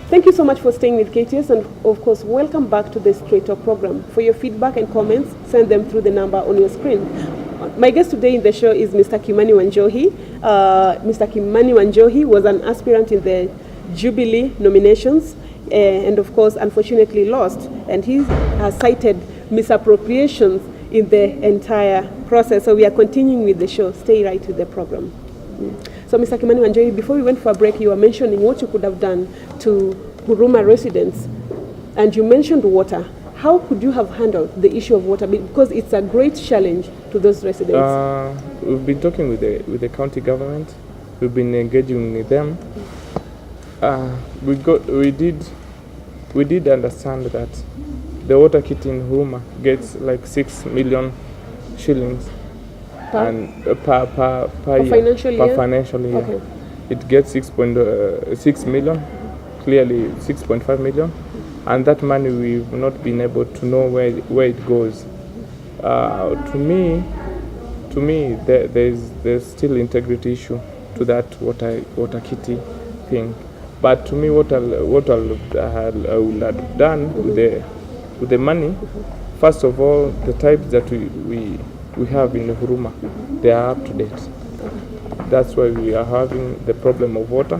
Thank you so much for staying with KTS, and of course, welcome back to the Straight Talk program. For your feedback and comments, send them through the number on your screen. My guest today in the show is Mr. Kimani Wanjohi. Mr. Kimani Wanjohi was an aspirant in the Jubilee nominations and of course unfortunately lost, and he has cited misappropriations in the entire process. So we are continuing with the show. Stay right with the program. So Mr. Kimani Wanjohi, before we went for a break, you were mentioning what you could have done to Huruma residents, and you mentioned water. How could you have handled the issue of water? Because it's a great challenge to those residents. We've been talking with the county government. We've been engaging with them. We did understand that the water kit in Huruma gets like 6 million shillings per financial year. Okay. It gets 6 million, clearly 6.5 million. And that money we've not been able to know where it goes. To me, there's still integrity issue to that water kitty thing. But to me, what I would have done with the money, first of all, the types that we have in Huruma, they are up to date. That's why we are having the problem of water.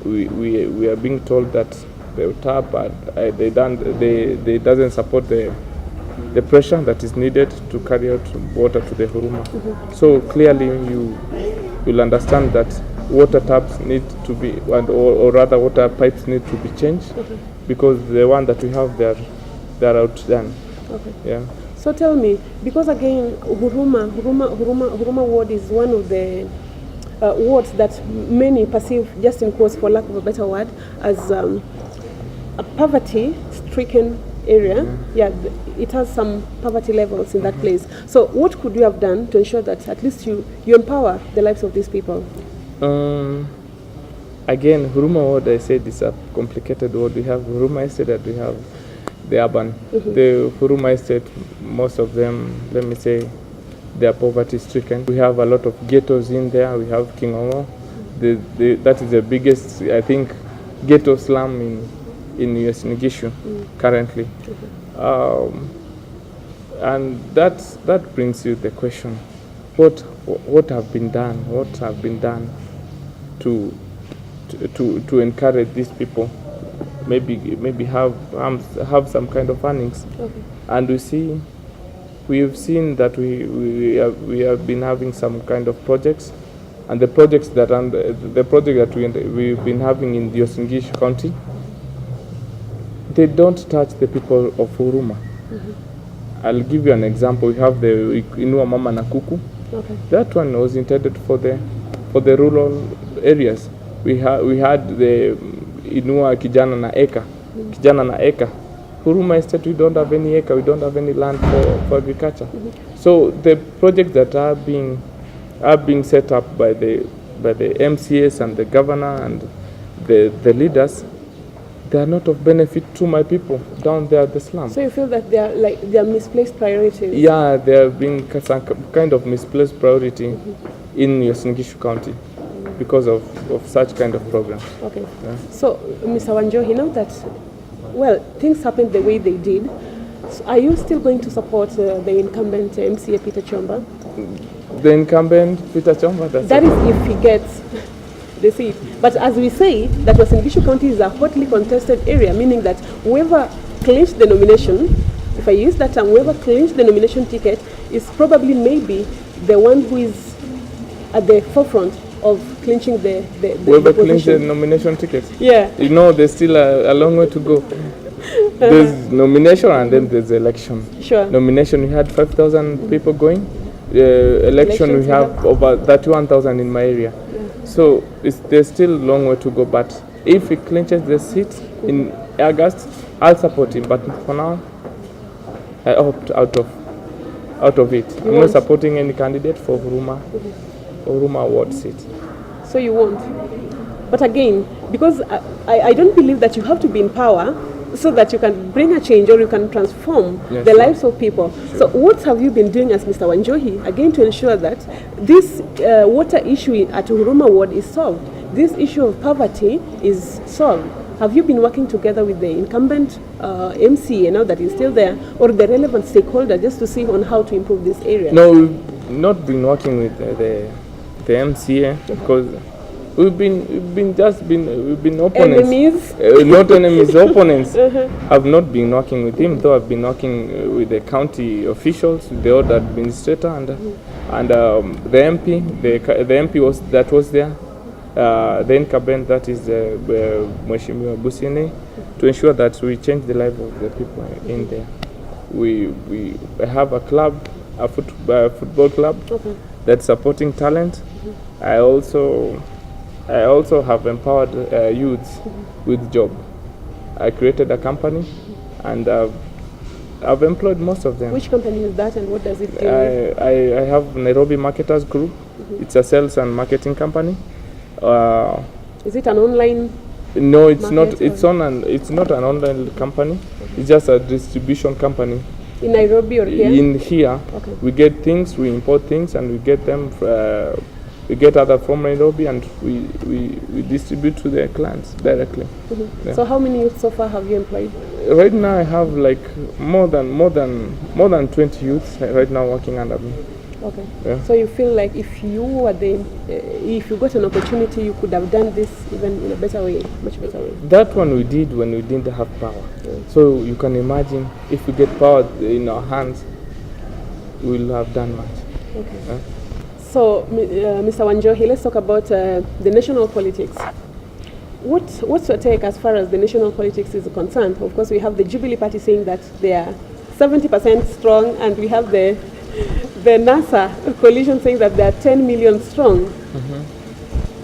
We are being told that the tap they doesn't support the pressure that is needed to carry out water to the Huruma. So clearly you'll understand that water taps need to be, or rather water pipes need to be changed, because the one that we have they're outdone. Okay. Yeah. So tell me, because again Huruma ward is one of the wards that many perceive, just in quotes for lack of a better word, as a poverty-stricken area. Yeah, it has some poverty levels in that place. So what could you have done to ensure that at least you empower the lives of these people? Again, Huruma ward, I said, is a complicated ward. We have Huruma estate and we have the urban. The Huruma estate, most of them, let me say, they are poverty-stricken. We have a lot of ghettos in there. We have Kingongo. That is the biggest, I think, ghetto slum in US Nigishu currently. And that brings you the question: what have been done? What have been done to encourage these people? Maybe have some kind of earnings. And we've seen that we have been having some kind of projects, and the project that we've been having in the Osingishu County, they don't touch the people of Huruma. I'll give you an example. We have the Inua Mama na Kuku. That one was intended for the rural areas. We had the Inua Kijana na Eka. Huruma Estate, we don't have any acre, we don't have any land for agriculture. So the projects that are being set up by the MCAs and the governor and the leaders, they are not of benefit to my people down there at the slum. So you feel that they are misplaced priorities? Yeah, they are being some kind of misplaced priority in Osingishu County because of such kind of programs. Okay. Yeah. So, Mr. Wanjohi, now that, well, things happened the way they did, so are you still going to support the incumbent MCA Peter Chomba? The incumbent Peter Chomba? That is if he gets the seat. But as we say, that Osingishu County is a hotly contested area, meaning that whoever clinched the nomination, if I use that term, whoever clinched the nomination ticket is probably maybe the one who is at the forefront of clinching the whoever clinched the nomination ticket. Yeah. You know, there's still a long way to go. There's nomination and then there's election. Sure. Nomination, we had 5,000 people going. Election, we have over 31,000 in my area. So there's still a long way to go, but if he clinches the seat in August, I'll support him. But for now, I opt out of it. I'm not supporting any candidate for Huruma ward seat. So you won't? But again, because I don't believe that you have to be in power so that you can bring a change or you can transform the lives of people. Sure. So what have you been doing as Mr. Wanjohi, again, to ensure that this water issue at Huruma ward is solved? This issue of poverty is solved. Have you been working together with the incumbent MCA now that is still there, or the relevant stakeholder, just to see on how to improve this area? No, we've not been working with the MCA because we've been opponents. Enemies? Not enemies, opponents. I've not been working with him, though I've been working with the county officials, with the other administrator, and the MP. The MP was there. The incumbent, that is Mheshimiwa Busine, to ensure that we change the life of the people in there. We have a club, a football club, that's supporting talent. I also have empowered youths with job. I created a company, and I've employed most of them. Which company is that, and what does it do? I have Nairobi Marketers Group. It's a sales and marketing company. Is it an online? No, it's not. It's not an online company. It's just a distribution company. In Nairobi or here? In here, okay. We get things, we import things, and we get them. We get other from Nairobi, and we distribute to the clients directly. Yeah. So how many youths so far have you employed? Right now, I have like more than 20 youths right now working under me. Okay. Yeah. So you feel like if you were if you got an opportunity, you could have done this even in a better way, much better way. That one we did when we didn't have power. Yeah. So you can imagine if we get power in our hands, we'll have done much. Okay. Yeah. So, Mr. Wanjohi, let's talk about the national politics. What's your take as far as the national politics is concerned? Of course, we have the Jubilee Party saying that they are 70% strong, and we have the NASA coalition saying that they are 10 million strong.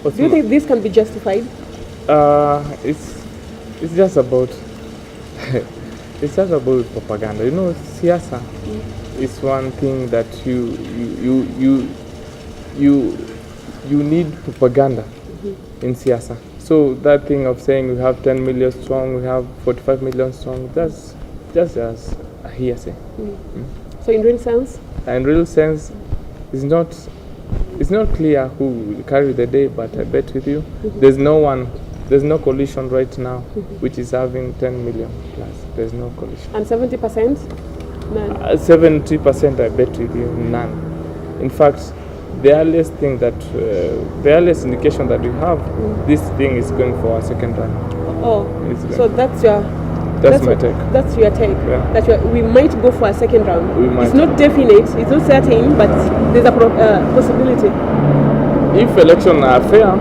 Do you think this can be justified? It's just about it's just about propaganda. You know, siasa is one thing that you need propaganda in siasa. So that thing of saying we have 10 million strong, we have 45 million strong, that's just a hearsay. So in real sense? In real sense, it's not clear who will carry the day, but I bet with you, there's no coalition right now which is having 10 million plus. There's no coalition. And 70%? None. 70%, I bet with you, none. In fact, the earliest indication that we have, this thing is going for a second run. Oh, so that's my take. That's your take. Yeah. That we might go for a second round. We might. It's not definite, it's not certain, but there's a possibility. If elections are fair,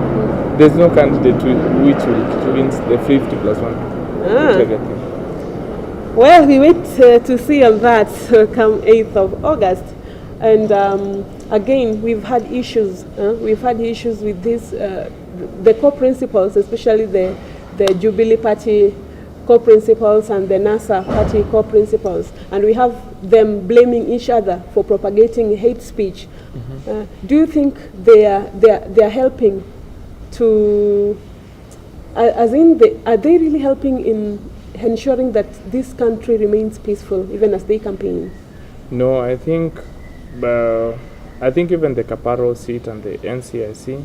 there's no candidate which will win the 50+1. Well, we wait to see on that come 8th of August. And again, we've had issues. With this, the core principles, especially the Jubilee Party core principles and the NASA Party core principles, and we have them blaming each other for propagating hate speech. Do you think they are helping to, are they really helping in ensuring that this country remains peaceful even as they campaign? No, I think even the Kaparo seat and the NCIC,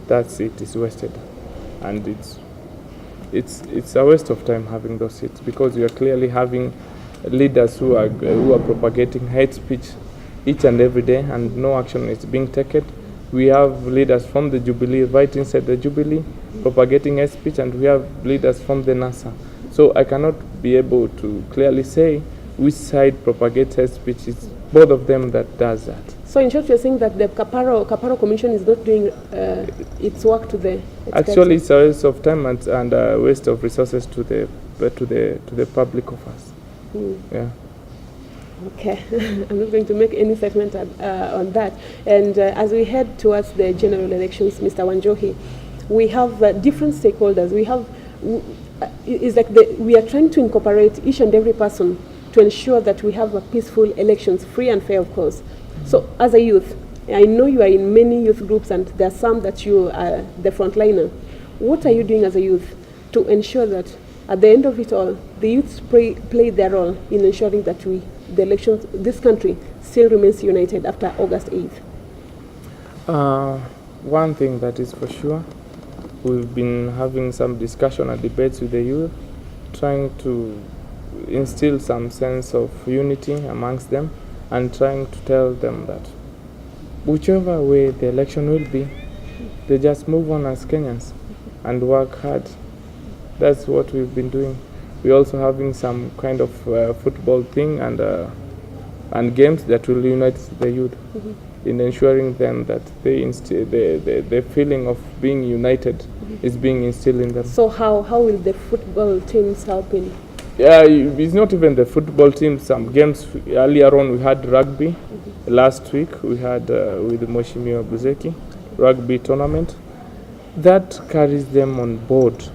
that seat is wasted, and it's a waste of time having those seats, because we are clearly having leaders who are propagating hate speech each and every day, and no action is being taken. We have leaders from the Jubilee right inside the Jubilee propagating hate speech, and we have leaders from the NASA. So I cannot be able to clearly say which side propagates hate speech. It's both of them that does that. So in short, you're saying that the Kaparo Commission is not doing its work to the extent? Actually, it's a waste of time and a waste of resources to the public of us. Yeah. Okay, I'm not going to make any statement on that. And as we head towards the general elections, Mr. Wanjohi, we have different stakeholders. We are trying to incorporate each and every person to ensure that we have a peaceful elections, free and fair, of course. So as a youth, I know you are in many youth groups, and there are some that you are the frontliner. What are you doing as a youth to ensure that at the end of it all, the youths play their role in ensuring that the elections, this country still remains united after August 8th? One thing that is for sure, we've been having some discussion and debates with the youth, trying to instill some sense of unity amongst them and trying to tell them that whichever way the election will be, they just move on as Kenyans and work hard. That's what we've been doing. We're also having some kind of football thing and games that will unite the youth in ensuring them that the feeling of being united is being instilled in them. So how will the football teams help in? Yeah, it's not even the football team. Some games earlier on we had rugby. Last week we had with Moshimio Buzeki rugby tournament. That carries them on board,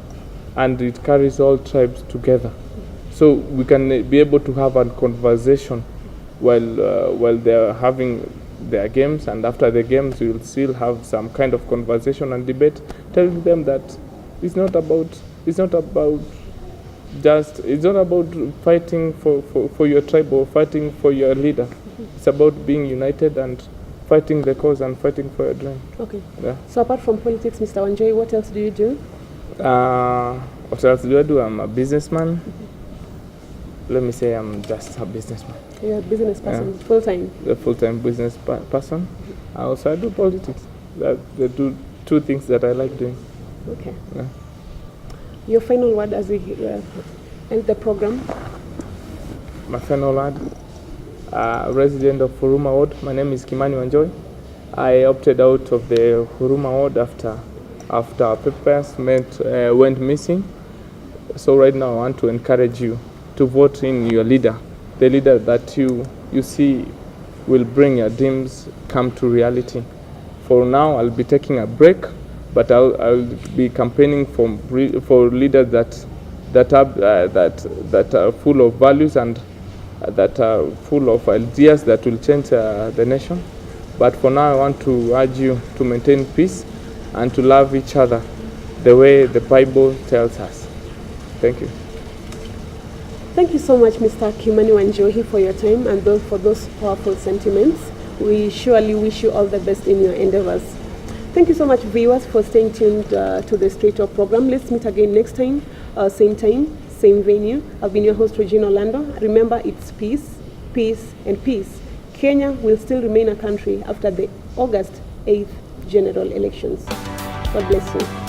and it carries all tribes together. So we can be able to have a conversation while they're having their games, and after the games we will still have some kind of conversation and debate, telling them that it's not about fighting for your tribe or fighting for your leader. It's about being united and fighting the cause and fighting for your dream. Okay. Yeah. So apart from politics, Mr. Wanjohi, what else do you do? What else do I do? I'm a businessman. Let me say I'm just a businessman. You're a business person, Yeah. full-time? A full-time business person. I do politics. They do two things that I like doing. Okay. Yeah. Your final word as we end the program? My final word, resident of Huruma Ward. My name is Kimani Wanjohi. I opted out of the Huruma Ward after our papers went missing. So right now I want to encourage you to vote in your leader, the leader that you see will bring your dreams come to reality. For now, I'll be taking a break, but I'll be campaigning for leaders that are full of values and that are full of ideas that will change the nation. But for now, I want to urge you to maintain peace and to love each other the way the Bible tells us. Thank you. Thank you so much, Mr. Kimani Wanjohi, for your time and for those powerful sentiments. We surely wish you all the best in your endeavors. Thank you so much, viewers, for staying tuned to the Straight Talk program. Let's meet again next time, same venue. I've been your host, Regina Olado. Remember, it's peace, peace, and peace. Kenya will still remain a country after the August 8th general elections. God bless you.